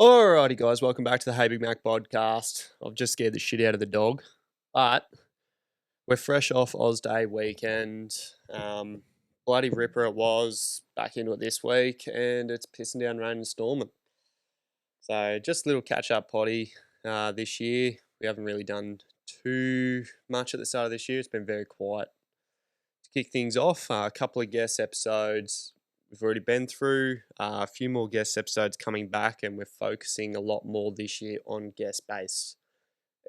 Alrighty, guys, welcome back to the Hey Big Mac podcast. I've just scared the shit out of the dog, but we're fresh off Oz Day weekend. Bloody ripper it was, back into it this week, and it's pissing down rain and storming. So just a little catch-up potty this year. We haven't really done too much at the start of this year. It's been very quiet. To kick things off, a couple of guest episodes we've already been through, a few more guest episodes coming back, and we're focusing a lot more this year on guest based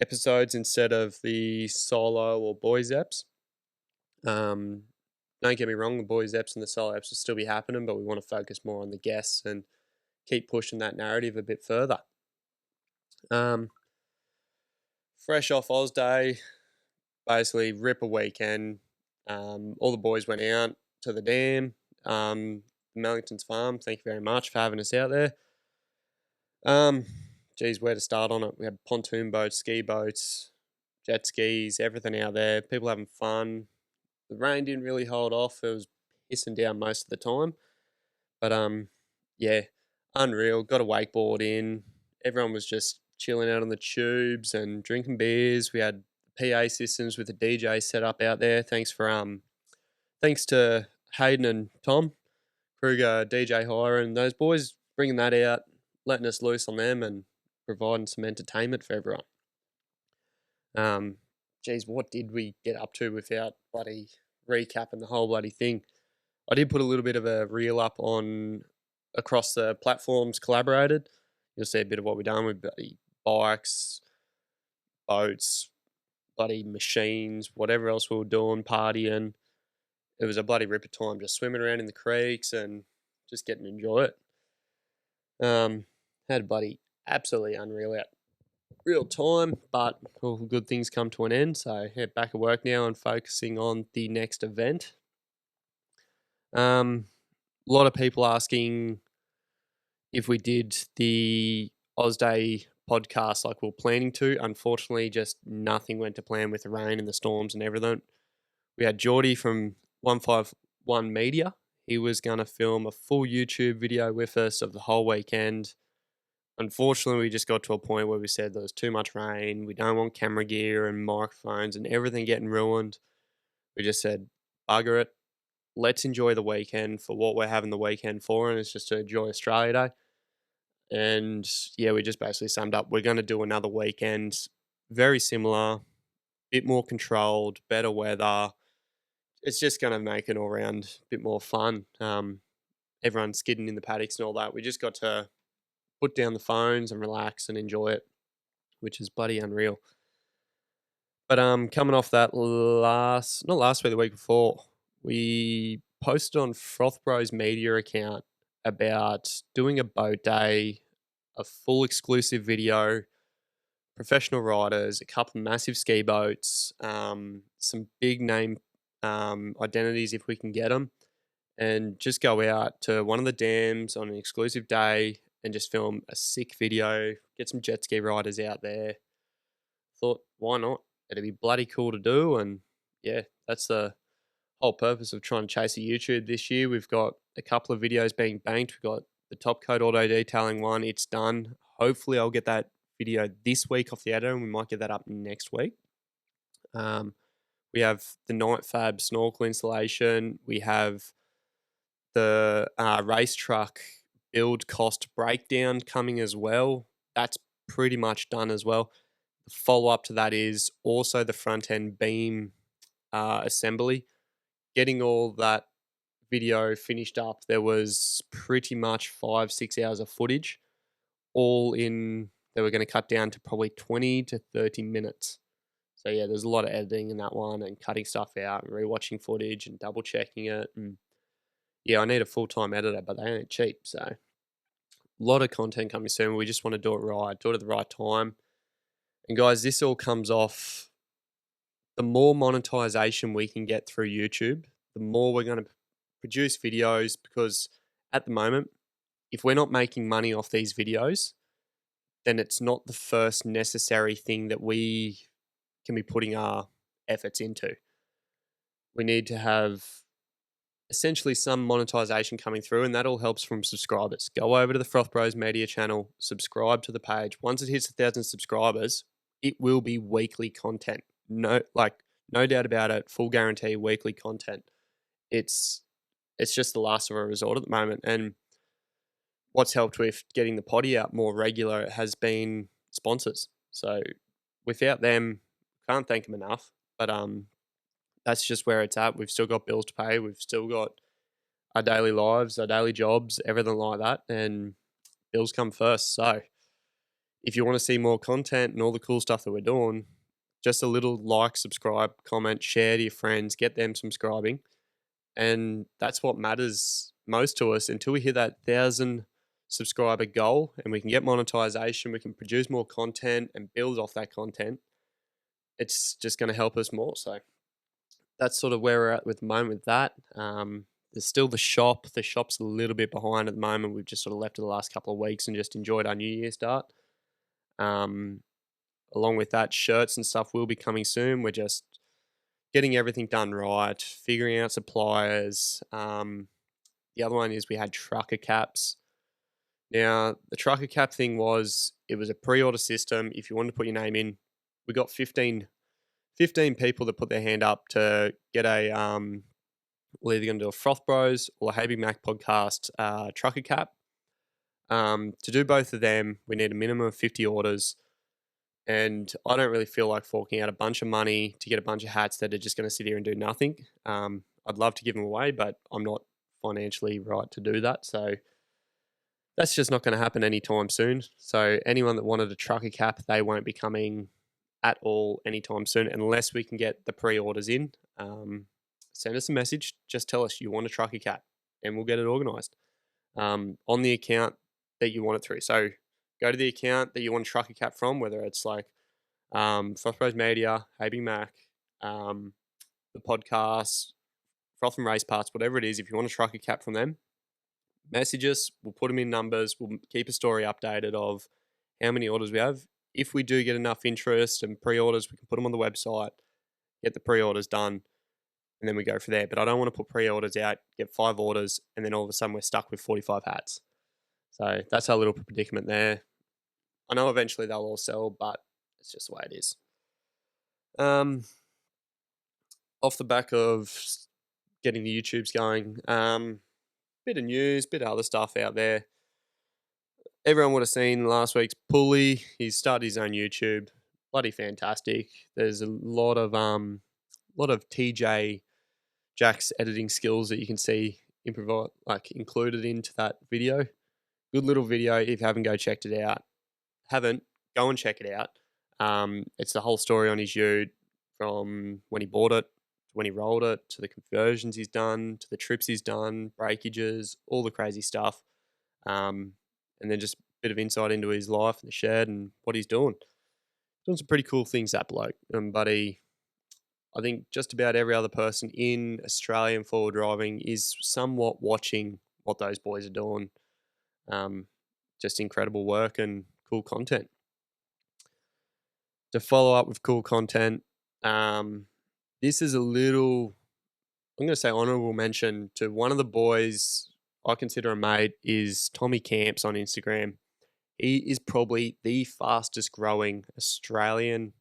episodes instead of the solo or boys eps. Don't get me wrong, the boys eps and the solo eps will still be happening, but we want to focus more on the guests and keep pushing that narrative a bit further. Fresh off Oz Day, basically ripper weekend. All the boys went out to the dam. Mellington's farm. Thank you very much for having us out there. Geez, where to start on it? We had pontoon boats, ski boats, jet skis, everything out there. People having fun. The rain didn't really hold off. It was pissing down most of the time. But yeah, unreal. Got a wakeboard in. Everyone was just chilling out on the tubes and drinking beers. We had PA systems with the DJ set up out there. Thanks to Hayden and Tom Kruger, DJ Hire, and those boys bringing that out, letting us loose on them, and providing some entertainment for everyone. Geez, what did we get up to without bloody recapping the whole bloody thing? I did put a little bit of a reel up on across the platforms collaborated. You'll see a bit of what we've done with bloody bikes, boats, bloody machines, whatever else we were doing, partying. It was a bloody ripper time, just swimming around in the creeks and just getting to enjoy it. Had a bloody absolutely unreal out real time, but all good things come to an end. So yeah, back at work now and focusing on the next event. A lot of people asking if we did the Oz Day podcast like we were planning to. Unfortunately, just nothing went to plan with the rain and the storms and everything. We had Geordie from 151 Media. He was going to film a full YouTube video with us of the whole weekend. Unfortunately, we just got to a point where we said there was too much rain. We don't want camera gear and microphones and everything getting ruined. We just said, bugger it. Let's enjoy the weekend for what we're having the weekend for, and it's just to enjoy Australia Day. And yeah, we just basically summed up. We're going to do another weekend, very similar, bit more controlled, better weather. It's just going to make it all around a bit more fun. Everyone's skidding in the paddocks and all that. We just got to put down the phones and relax and enjoy it, which is bloody unreal. But coming off that not last week, the week before, we posted on Froth Bros Media account about doing a boat day, a full exclusive video, professional riders, a couple of massive ski boats, some big name identities if we can get them, and just go out to one of the dams on an exclusive day and just film a sick video, get some jet ski riders out there. Thought, why not? It'd be bloody cool to do, and yeah, that's the whole purpose of trying to chase a YouTube this year. We've got a couple of videos being banked. We've got the Top Coat Auto Detailing one. It's done. Hopefully I'll get that video this week off the editor, and we might get that up next week. We have the Night Fab snorkel installation. We have the race truck build cost breakdown coming as well. That's pretty much done as well. The follow-up to that is also the front-end beam assembly. Getting all that video finished up, there was pretty much 5-6 hours of footage, all in, they were going to cut down to probably 20 to 30 minutes. So yeah, there's a lot of editing in that one and cutting stuff out and rewatching footage and double checking it. And yeah, I need a full-time editor, but they ain't cheap. So a lot of content coming soon. We just want to do it right, do it at the right time. And guys, this all comes off the more monetization we can get through YouTube, the more we're going to produce videos, because at the moment, if we're not making money off these videos, then it's not the first necessary thing that we can be putting our efforts into. We need to have essentially some monetization coming through, and that all helps from subscribers. Go over to the Froth Bros Media channel, subscribe to the page. Once it hits 1,000 subscribers, it will be weekly content. No doubt about it. Full guarantee weekly content. It's just the last of a resort at the moment, and what's helped with getting the potty out more regular has been sponsors. So without them, can't thank them enough. But that's just where it's at. We've still got bills to pay. We've still got our daily lives, our daily jobs, everything like that, and bills come first. So if you want to see more content and all the cool stuff that we're doing, just a little like, subscribe, comment, share to your friends, get them subscribing. And that's what matters most to us. Until we hit that 1,000 subscriber goal and we can get monetization, we can produce more content and build off that content, it's just going to help us more. So that's sort of where we're at with the moment with that. There's still the shop. The shop's a little bit behind at the moment. We've just sort of left it the last couple of weeks and just enjoyed our New Year start. Along with that, shirts and stuff will be coming soon. We're just getting everything done right, figuring out suppliers. The other one is we had trucker caps. Now, the trucker cap thing it was a pre-order system. If you wanted to put your name in, we got 15 people that put their hand up to get a, we're either going to do a Froth Bros or a Hey Big Mac podcast trucker cap. To do both of them, we need a minimum of 50 orders. And I don't really feel like forking out a bunch of money to get a bunch of hats that are just going to sit here and do nothing. I'd love to give them away, but I'm not financially right to do that. So that's just not going to happen anytime soon. So anyone that wanted a trucker cap, they won't be coming at all anytime soon unless we can get the pre-orders in. Send us a message. Just tell us you want a trucker cap and we'll get it organised on the account that you want it through. So go to the account that you want a trucker cap from, whether it's like Froth Bros Media, Hey Big Mac, the podcast, Froth and Race Parts, whatever it is. If you want a trucker cap from them, message us. We'll put them in numbers. We'll keep a story updated of how many orders we have. If we do get enough interest and pre-orders, we can put them on the website, get the pre-orders done, and then we go from there. But I don't want to put pre-orders out, get 5 orders, and then all of a sudden we're stuck with 45 hats. So that's our little predicament there. I know eventually they'll all sell, but it's just the way it is. Off the back of getting the YouTubes going, bit of news, bit of other stuff out there. Everyone would have seen last week's Pulley. He's started his own YouTube. Bloody fantastic. There's a lot of TJ Jack's editing skills that you can see included into that video. Good little video. If you haven't, go checked it out. Haven't, go and check it out. It's the whole story on his ute from when he bought it, to when he rolled it, to the conversions he's done, to the trips he's done, breakages, all the crazy stuff. And then just a bit of insight into his life in the shed and what he's doing. Doing some pretty cool things, that bloke. I think just about every other person in Australian forward driving is somewhat watching what those boys are doing. Just incredible work and cool content. To follow up with cool content, this is a little, I'm going to say honourable mention to one of the boys I consider a mate, is Tommy Camps on Instagram. He is probably the fastest growing Australian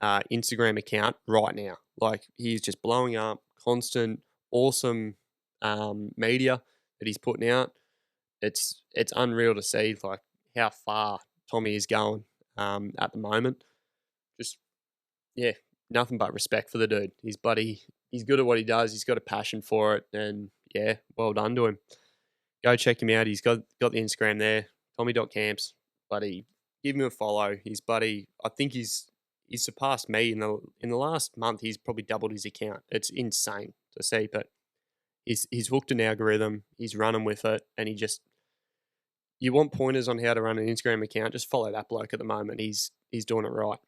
Instagram account right now. Like, he's just blowing up, constant, awesome media that he's putting out. It's unreal to see like how far Tommy is going at the moment. Just, yeah, nothing but respect for the dude. He's good at what he does. He's got a passion for it, and yeah, well done to him. Go check him out. He's got the Instagram there, Tommy.camps. Buddy, give him a follow. I think he's surpassed me in the last month. He's probably doubled his account. It's insane to see, but he's hooked an algorithm. He's running with it, and you want pointers on how to run an Instagram account, just follow that bloke at the moment. He's doing it right.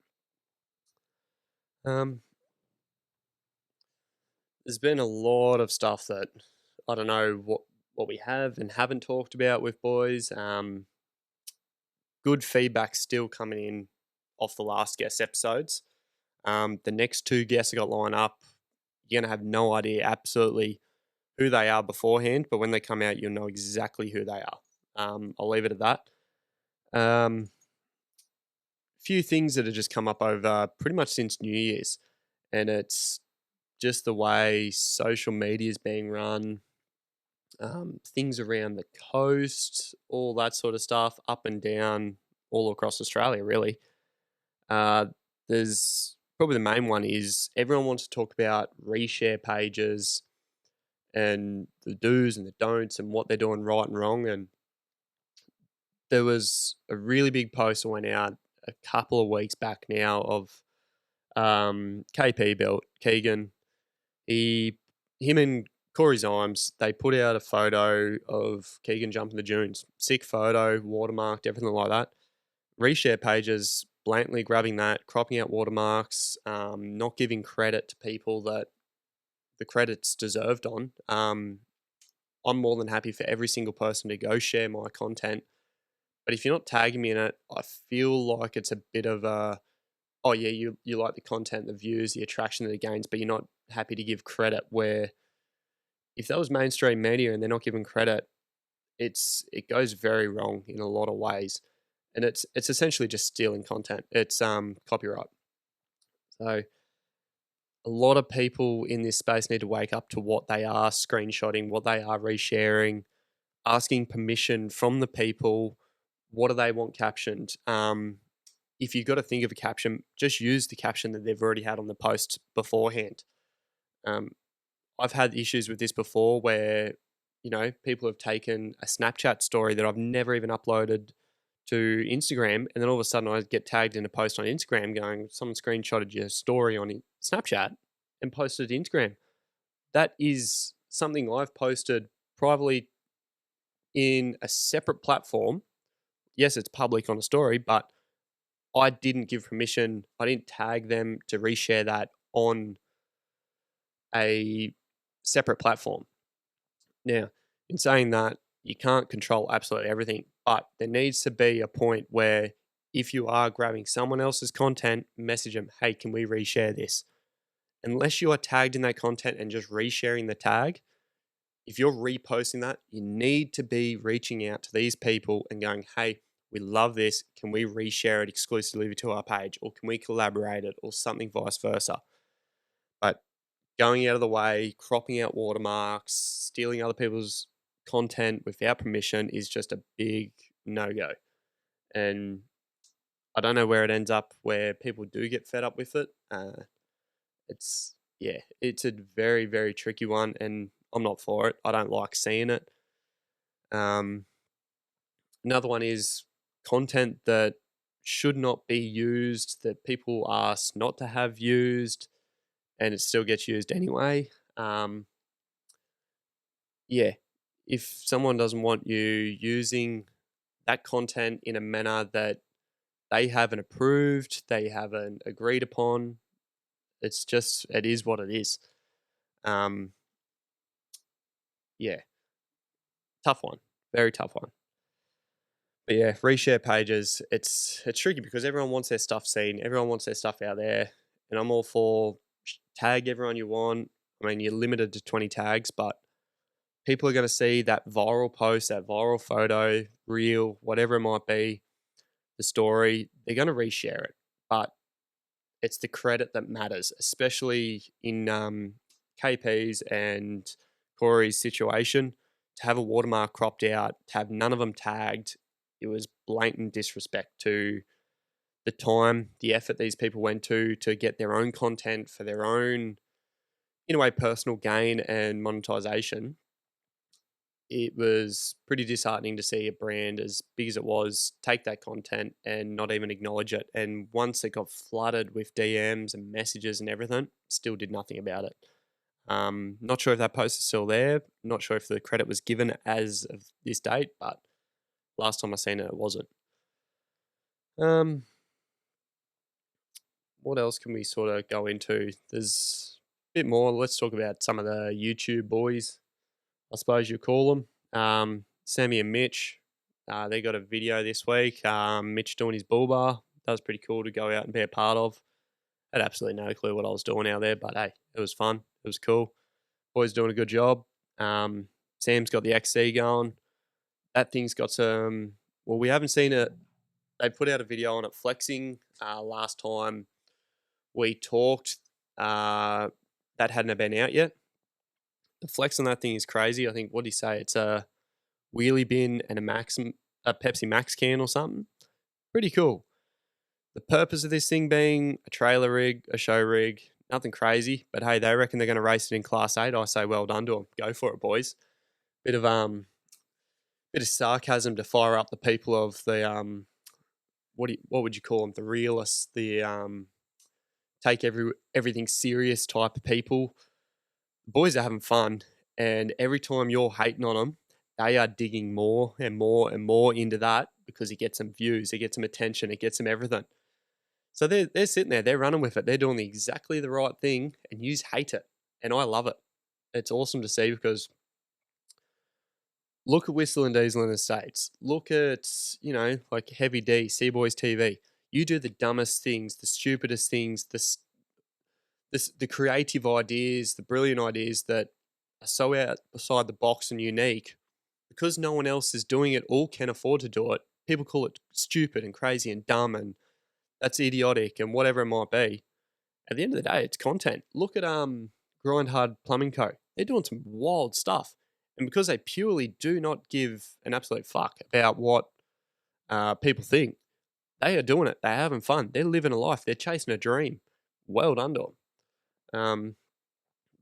There's been a lot of stuff that I don't know what we have and haven't talked about with boys. Good feedback still coming in off the last guest episodes. The next 2 guests I got lined up, you're going to have no idea absolutely who they are beforehand, but when they come out, you'll know exactly who they are. I'll leave it at that. Um, few things that have just come up over pretty much since New Year's, and it's just the way social media is being run, things around the coast, all that sort of stuff, up and down, all across Australia, really. Uh, there's probably the main one is everyone wants to talk about reshare pages and the do's and the don'ts and what they're doing right and wrong. And there was a really big post that went out a couple of weeks back now of KP built Keegan. Him and Corey Zymes, they put out a photo of Keegan jumping the dunes. Sick photo, watermarked, everything like that. Reshare pages blatantly grabbing that, cropping out watermarks, not giving credit to people that the credit's deserved on. I'm more than happy for every single person to go share my content. But if you're not tagging me in it, I feel like it's a bit of a, oh yeah, you like the content, the views, the attraction that it gains, but you're not happy to give credit. Where if that was mainstream media and they're not giving credit, it goes very wrong in a lot of ways, and it's essentially just stealing content. It's copyright. So a lot of people in this space need to wake up to what they are screenshotting, what they are resharing, asking permission from the people. What do they want captioned? If you've got to think of a caption, just use the caption that they've already had on the post beforehand. I've had issues with this before where, people have taken a Snapchat story that I've never even uploaded to Instagram, and then all of a sudden I get tagged in a post on Instagram going, someone screenshotted your story on Snapchat and posted it to Instagram. That is something I've posted privately in a separate platform. Yes, it's public on a story, but I didn't give permission. I didn't tag them to reshare that on a separate platform. Now, in saying that, you can't control absolutely everything, but there needs to be a point where if you are grabbing someone else's content, message them, hey, can we reshare this? Unless you are tagged in that content and just resharing the tag, if you're reposting that, you need to be reaching out to these people and going, hey, we love this. Can we reshare it exclusively to our page? Or can we collaborate it or something vice versa? But going out of the way, cropping out watermarks, stealing other people's content without permission is just a big no-go. And I don't know where it ends up where people do get fed up with it. It's a very, very tricky one, and I'm not for it. I don't like seeing it. Another one is content that should not be used, that people ask not to have used, and it still gets used anyway. If someone doesn't want you using that content in a manner that they haven't approved, they haven't agreed upon, it is what it is. Yeah, tough one, very tough one. But yeah, reshare pages, it's tricky because everyone wants their stuff seen, everyone wants their stuff out there, and I'm all for tag everyone you want. I mean, you're limited to 20 tags, but people are going to see that viral post, that viral photo, reel, whatever it might be, the story, they're going to reshare it. But it's the credit that matters, especially in KP's and Corey's situation. To have a watermark cropped out, to have none of them tagged, it was blatant disrespect to the time, the effort these people went to get their own content for their own, in a way, personal gain and monetization. It was pretty disheartening to see a brand as big as it was take that content and not even acknowledge it. And once it got flooded with DMs and messages and everything, still did nothing about it. Not sure if that post is still there. Not sure if the credit was given as of this date, but last time I seen it, it wasn't. What else can we sort of go into? There's a bit more. Let's talk about some of the YouTube boys, I suppose you call them. Sammy and Mitch, they got a video this week. Mitch doing his bull bar. That was pretty cool to go out and be a part of. Had absolutely no clue what I was doing out there, but hey, it was fun. It was cool. Boys doing a good job. Sam's got the XC going. That thing's got some. Well, we haven't seen it. They put out a video on it flexing last time we talked. That hadn't been out yet. The flex on that thing is crazy. I think, what do you say? It's a wheelie bin and a Pepsi Max can or something. Pretty cool. The purpose of this thing being a trailer rig, a show rig, nothing crazy. But hey, they reckon they're going to race it in Class 8. I say well done to them. Go for it, boys. Bit of sarcasm to fire up the people of the what would you call them? The realists, the take everything serious type of people. The boys are having fun, and every time you're hating on them, they are digging more and more and more into that because it gets them views, it gets them attention, it gets them everything. So they're sitting there, they're running with it, they're doing exactly the right thing, and you hate it, and I love it. It's awesome to see because look at Whistle and Diesel in the States. Look at, like Heavy D, Seaboys TV. You do the dumbest things, the stupidest things, the creative ideas, the brilliant ideas that are so outside the box and unique. Because no one else is doing it or can afford to do it, people call it stupid and crazy and dumb and that's idiotic and whatever it might be. At the end of the day, it's content. Look at Grind Hard Plumbing Co. They're doing some wild stuff. And because they purely do not give an absolute fuck about what people think, they are doing it. They're having fun. They're living a life. They're chasing a dream. Well done to them.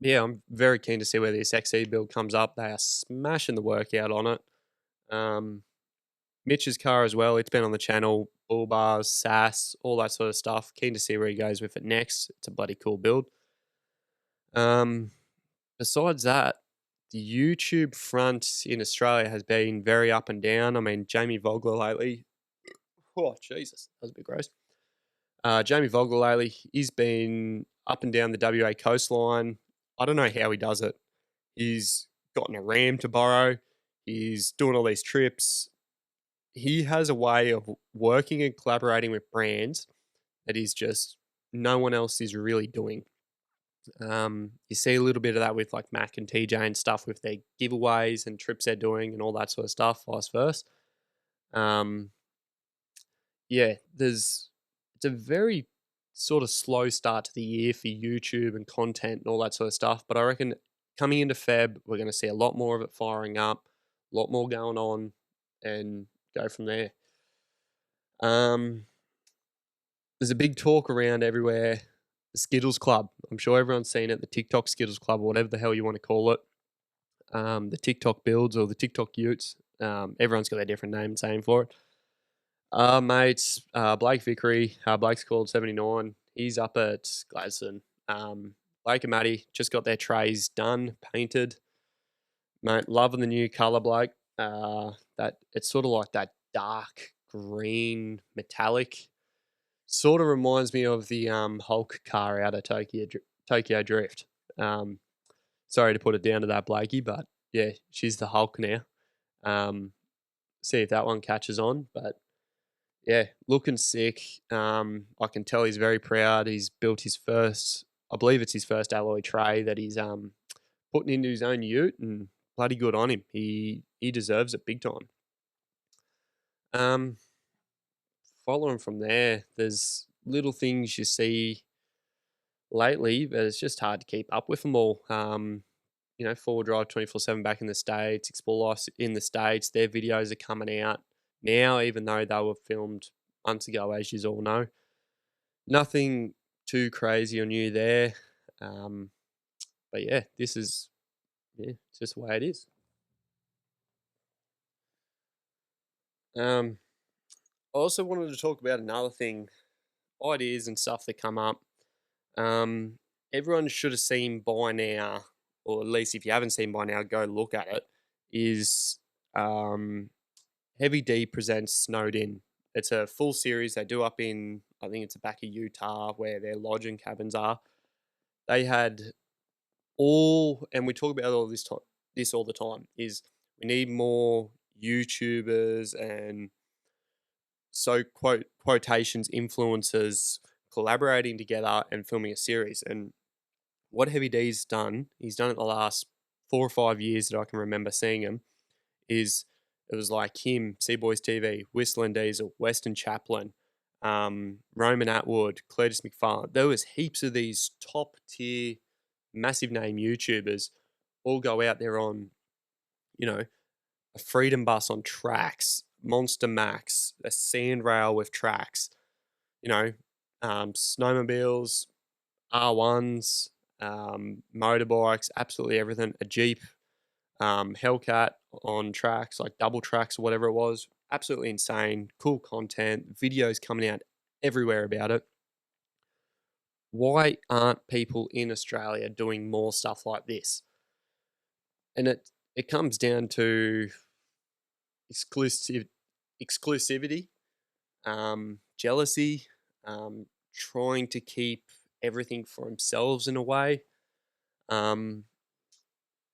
Yeah, I'm very keen to see where this XE build comes up. They are smashing the workout on it. Mitch's car as well. It's been on the channel. Bull bars, sass, all that sort of stuff. Keen to see where he goes with it next. It's a bloody cool build. Besides that, the YouTube front in Australia has been very up and down. I mean, Jamie Vogler lately. Oh, Jesus. That was a bit gross. Jamie Vogler lately, he's been up and down the WA coastline. I don't know how he does it. He's gotten a Ram to borrow. He's doing all these trips. He has a way of working and collaborating with brands that is just no one else is really doing. You see a little bit of that with like Mac and TJ and stuff with their giveaways and trips they're doing and all that sort of stuff, vice versa. Yeah, it's a very sort of slow start to the year for YouTube and content and all that sort of stuff. But I reckon coming into Feb, we're going to see a lot more of it firing up, a lot more going on, and go from there. There's a big talk around everywhere. The Skittles Club. I'm sure everyone's seen it. The TikTok Skittles Club, or whatever the hell you want to call it. The TikTok builds or the TikTok Utes. Everyone's got their different name and saying for it. Mates, Blake Vickery, Blake's called 79. He's up at Gladstone. Blake and Matty just got their trays done, painted. Mate, loving the new colour, Blake. That it's sort of like that dark green metallic. Sort of reminds me of the Hulk car out of Tokyo Drift. Sorry to put it down to that, Blakey, but yeah, she's the Hulk now. See if that one catches on, but yeah, looking sick. I can tell he's very proud. He's built his first, I believe it's his first alloy tray that he's putting into his own ute, and bloody good on him. He deserves it big time. Following from there, there's little things you see lately, but it's just hard to keep up with them all. Forward Drive 24/7 back in the States, Explore Life in the States, their videos are coming out now, even though they were filmed months ago, as you all know. Nothing too crazy or new there. But yeah, it's just the way it is. I also wanted to talk about another thing, ideas and stuff that come up. Everyone should have seen by now, or at least if you haven't seen by now, go look at it, is Heavy D presents Snowed In. It's a full series they do up in, I think it's the back of Utah where their lodging cabins are. They had and we talk about all this all the time, is we need more YouTubers and quotations influencers collaborating together and filming a series. And what Heavy D's done, he's done it the last 4 or 5 years that I can remember seeing him is it was like him, Seaboys TV, Whistling Diesel, Weston Chaplin, Roman Atwood, Cletus McFarlane. There was heaps of these top tier, massive name YouTubers all go out there on, you know, a Freedom Bus on tracks, Monster Max, a sand rail with tracks, you know, snowmobiles, R1s, motorbikes, absolutely everything, a Jeep, Hellcat on tracks, like double tracks or whatever it was. Absolutely insane, cool content, videos coming out everywhere about it. Why aren't people in Australia doing more stuff like this? And it comes down to exclusive exclusivity, jealousy, trying to keep everything for themselves in a way. Um,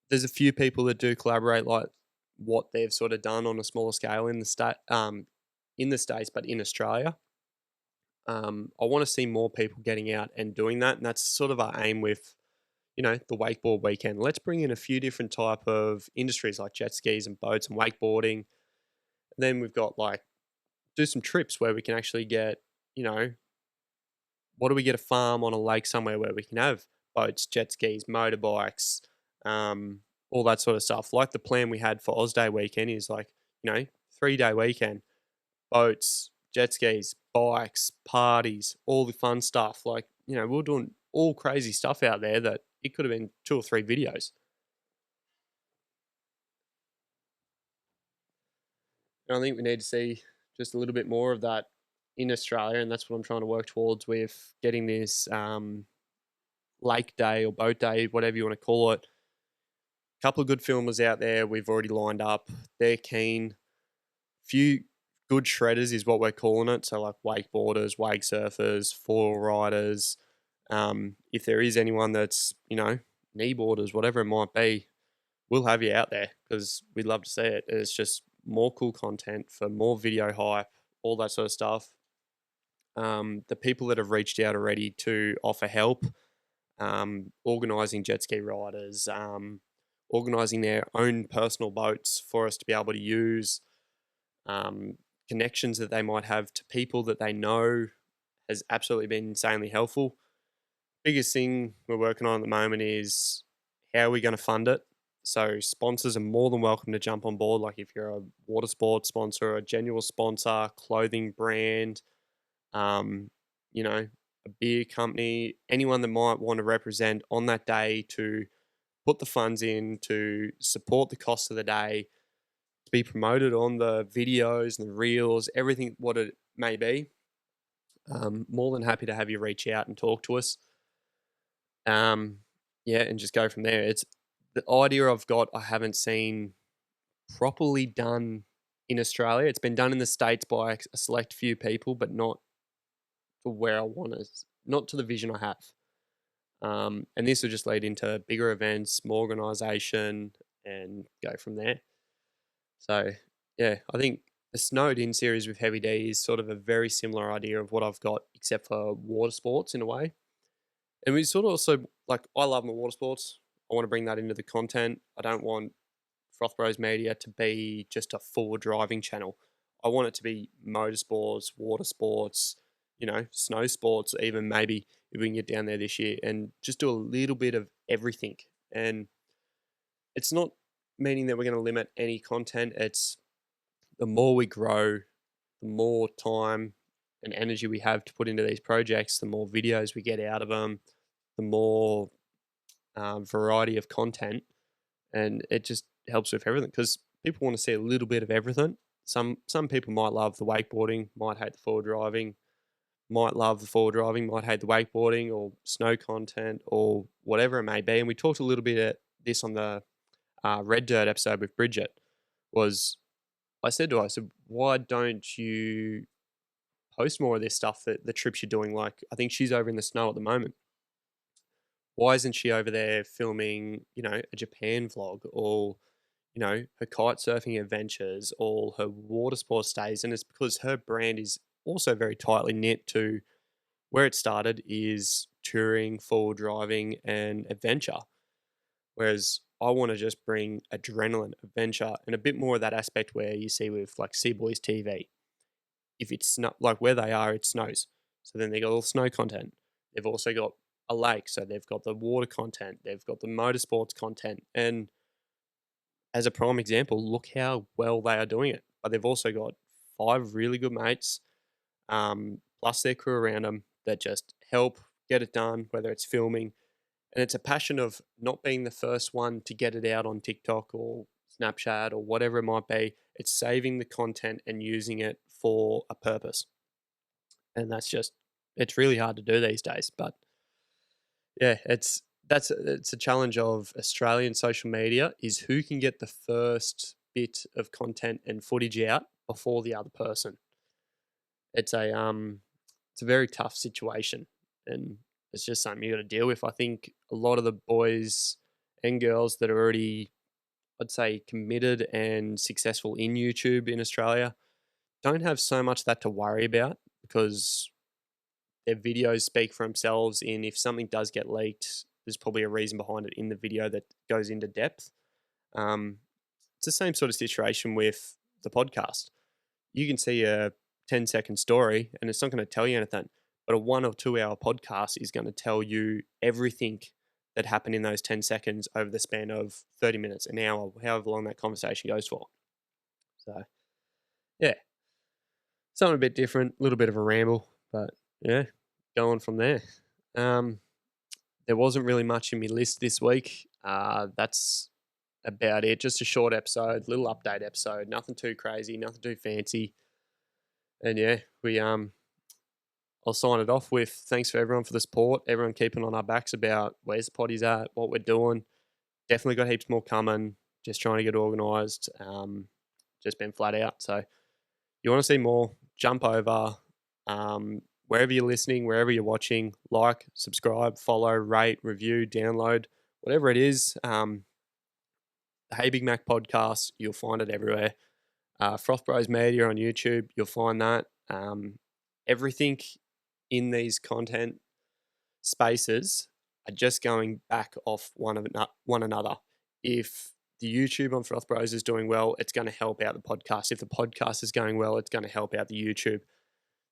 there's a few people that do collaborate, like what they've sort of done on a smaller scale in the states, but in Australia. I want to see more people getting out and doing that, and that's sort of our aim with, the wakeboard weekend. Let's bring in a few different type of industries like jet skis and boats and wakeboarding. And then we've got like do some trips where we can actually get, what do we get a farm on a lake somewhere where we can have boats, jet skis, motorbikes, all that sort of stuff. Like the plan we had for Oz Day weekend is like, 3-day weekend, boats, jet skis, bikes, parties, all the fun stuff. Like, we were doing all crazy stuff out there that it could have been 2 or 3 videos. And I think we need to see just a little bit more of that in Australia, and that's what I'm trying to work towards with getting this lake day or boat day, whatever you want to call it. A couple of good filmers out there we've already lined up. They're keen. Few good shredders is what we're calling it. So like wakeboarders, wake surfers, four riders. If there is anyone that's, kneeboarders, whatever it might be, we'll have you out there because we'd love to see it. It's just more cool content for more video hype, all that sort of stuff. The people that have reached out already to offer help, organising jet ski riders, organising their own personal boats for us to be able to use, connections that they might have to people that they know has absolutely been insanely helpful. Biggest thing we're working on at the moment is how are we going to fund it? So sponsors are more than welcome to jump on board. Like if you're a water sports sponsor, a genuine sponsor, clothing brand, a beer company, anyone that might want to represent on that day to put the funds in to support the cost of the day, to be promoted on the videos and the reels, everything what it may be. More than happy to have you reach out and talk to us. And just go from there. It's the idea I've got. I haven't seen properly done in Australia. It's been done in the States by a select few people, but not for where I want to, not to the vision I have. And this will just lead into bigger events, more organisation, and go from there. So, yeah, I think the Snowed In series with Heavy D is sort of a very similar idea of what I've got, except for water sports in a way. And we sort of also, like, I love my water sports. I want to bring that into the content. I don't want Froth Bros Media to be just a forward driving channel. I want it to be motorsports, water sports, snow sports, even maybe if we can get down there this year and just do a little bit of everything. And it's not meaning that we're going to limit any content. It's the more we grow, the more time and energy we have to put into these projects, the more videos we get out of them, the more variety of content. And it just helps with everything because people want to see a little bit of everything. Some people might love the wakeboarding, might hate the forward driving, might love the forward driving, might hate the wakeboarding or snow content or whatever it may be. And we talked a little bit at this on the Red Dirt episode with Bridget. I said to her, why don't you post more of this stuff, that the trips you're doing? Like, I think she's over in the snow at the moment. Why isn't she over there filming, a Japan vlog or, her kite surfing adventures or her water sports stays? And it's because her brand is also very tightly knit to where it started is touring, forward driving, and adventure. Whereas I want to just bring adrenaline, adventure, and a bit more of that aspect where you see with like Sea Boys TV. If it's not like where they are, it snows. So then they got all snow content. They've also got a lake, so they've got the water content, they've got the motorsports content. And as a prime example, look how well they are doing it. But they've also got 5 really good mates, plus their crew around them that just help get it done, whether it's filming. And it's a passion of not being the first one to get it out on TikTok or Snapchat or whatever it might be. It's saving the content and using it for a purpose. And it's really hard to do these days. But yeah, it's a challenge of Australian social media is who can get the first bit of content and footage out before the other person. It's a very tough situation, and it's just something you got to deal with. I think a lot of the boys and girls that are already, I'd say, committed and successful in YouTube in Australia don't have so much that to worry about because their videos speak for themselves. And if something does get leaked, there's probably a reason behind it in the video that goes into depth. Um, it's the same sort of situation with the podcast. You can see a 10-second story and it's not going to tell you anything, but a 1 or 2 hour podcast is going to tell you everything that happened in those 10 seconds over the span of 30 minutes, an hour, however long that conversation goes for. So, yeah, something a bit different, a little bit of a ramble, but yeah, going from there. There wasn't really much in my list this week. That's about it. Just a short episode, little update episode, nothing too crazy, nothing too fancy. And yeah, I'll sign it off with thanks for everyone for the support, everyone keeping on our backs about where's the potties at, what we're doing. Definitely got heaps more coming, just trying to get organised, just been flat out. So you want to see more, jump over, wherever you're listening, wherever you're watching, like, subscribe, follow, rate, review, download, whatever it is. The Hey Big Mac podcast, you'll find it everywhere. Froth Bros Media on YouTube, you'll find that. Everything in these content spaces are just going back off one another. If the YouTube on Froth Bros is doing well, it's going to help out the podcast. If the podcast is going well, it's going to help out the YouTube.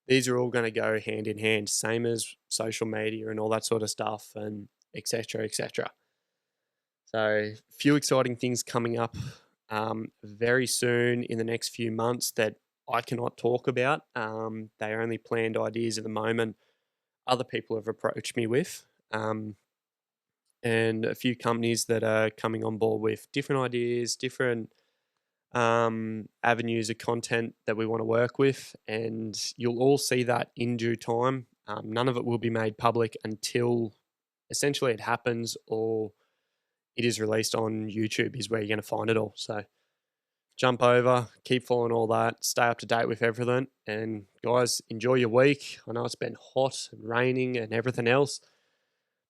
These are all going to go hand in hand, same as social media and all that sort of stuff, and etc. etc. So, a few exciting things coming up very soon in the next few months that I cannot talk about. They are only planned ideas at the moment. Other people have approached me with, and a few companies that are coming on board with different ideas, different avenues of content that we want to work with, and you'll all see that in due time. None of it will be made public until essentially it happens or it is released on YouTube is where you're going to find it all. So jump over, keep following all that, stay up to date with everything. And guys, enjoy your week. I know it's been hot and raining and everything else,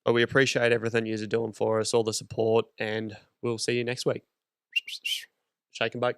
but we appreciate everything you're doing for us, all the support, and we'll see you next week. Shake and bake.